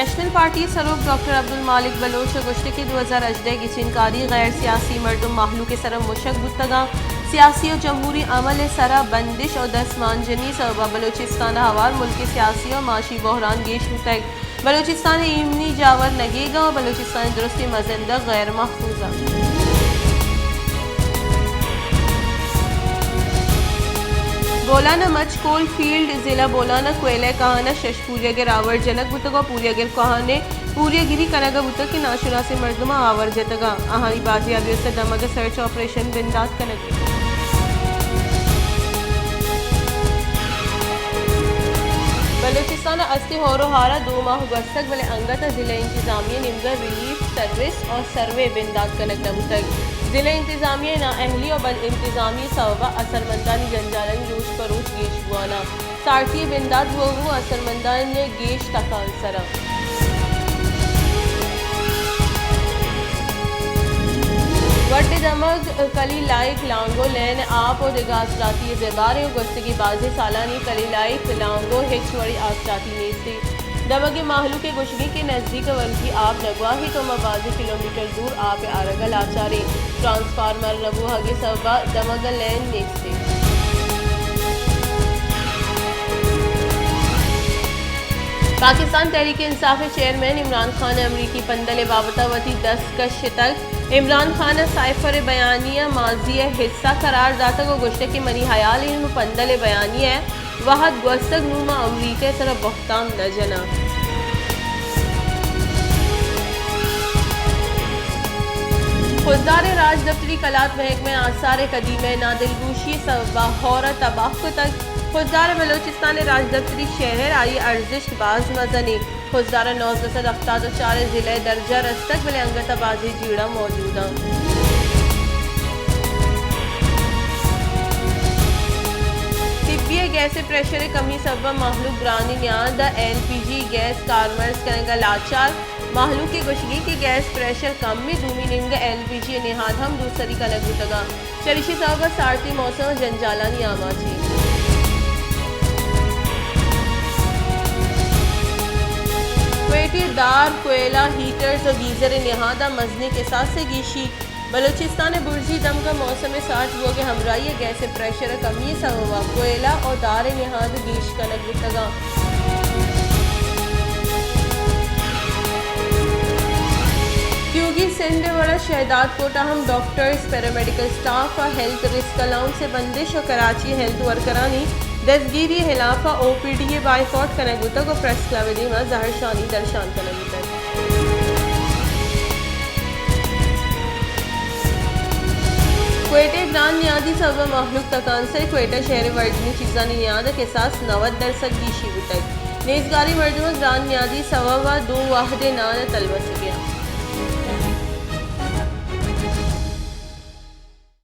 National party सरूफ doctor Abdul मालिक Bloch गुश्त की 2018 की चिनकारी गैर सियासी मर्दुम माहलू के सरम मुशक गुत्तगा सियासी और जमहूरी अमल सरा बंदिश और दस मानजनी सबा बलोचिस्तान हवार मुल्क सियासी और माशी बहरान गेश मुतक बलोचिस्तान इमनी जावर लगेगा और बलोचिस्तान दुरुस्ती मजिंदा गैर महफूजा। बोलाना मच कोल फील्ड जिला बोलाना कोयले कहाना शश पूरिया के रावर जनक बुतगा पूरिया गिर कहाने पूरिया गिरी कनगा बुतक की नाशुरा से मर्दमा आवर जतगा आहानी बाजियाबी से दमग सर्च ऑपरेशन बिंदात कनगे। बलूचिस्तान अस्ती होरो हारा 2 माह गस्तक बले अंगत जिला इंतजामिया निमगर रिलीफ सर्विस और सर्वे बिंदात कनक बुतक जिला इंतजामिया ना अहली और बल इंतजामी सवबा असरमंदानी जंजालन रूज परूज गेश बुआना सारती बिंदात वो असरमंदान गेश तकान सरा। वड्डे दमग कली लाइक लांगो लैन आप और दिगास राती ज़बारे और गस्ते की बाजी सालानी कली लाइक लांगो हिचवड़ी आसराती नेस्ती दमगे माहलू के गुशगी के नज़दीक वल्की आप नगवाही तो मबाजी किलोमीटर दूर आप आरगल आचारे ट्रांसफार्मर नबू हगे सबा दमगल लैन नेस्ती। पाकिस्तान तहरीक इंसाफ चेयरमैन इमरान खान अमरीकी पंदल बाबतावती 10 कश तक इमरान खान साइफर बयानिया माजी हिस्सा करार दाता को गुश्त की मनी हयाल इल्म पंदल बयानिया वहद गुस्तक नुमा अमरीका सर बहताम न जना। खुददार राज दफ्तरी कलात महकमे आसार कदीम नादिलगोशी सबा हौरा तबाह तक खुददार बलोचिस्तान राज दफ्तरी शहर आई अर्जिश बाज मजनी खुददार 974 जिले दर्जा रस्तक बले अंगताबाजी जीड़ा मौजूदा। गैस प्रेशर कमी सबब महलूक ग्रानी न्याद LPG गैस कारमर्स करेगा लाचार महलू की गुशगी की गैस प्रेशर कम में दूमी निम्ग LPG निहाद हम दूसरी का लगुतगा चरिशी सबब सारती मौसम जंजालानी आमाची। क्वेटी दार कोयला हीटर्स और गीजर निहादा मजने के साथ से गीशी बलूचिस्तान बुर्जी दम का मौसम 60 वो के हमराई गैस प्रेशर कमी सबवा कोयला और दार निहाद गीश का लगुतगा। क्योंकि सिंध वाला शहदाद कोटा हम डॉक्टर्स पैरामेडिकल स्टाफ और हेल्थ रिस्क अलाउंस से बंदिश और कराची हेल्थ वर्करानी दस्तगीरी हिलाफा OPD बाइकआउट कनगुता को प्रेस क्लब में जहर शानी दर्शान कनगुता। क्वेटा ग्रान नियादी सब महलूक तकान से क्वेटा शहर वर्जनी चीज़ा नियाद के साथ 90% की शीबू तक नेजगारी मर्दों ग्रान नियादी सवा 2 वाहदे नान तलबस गया।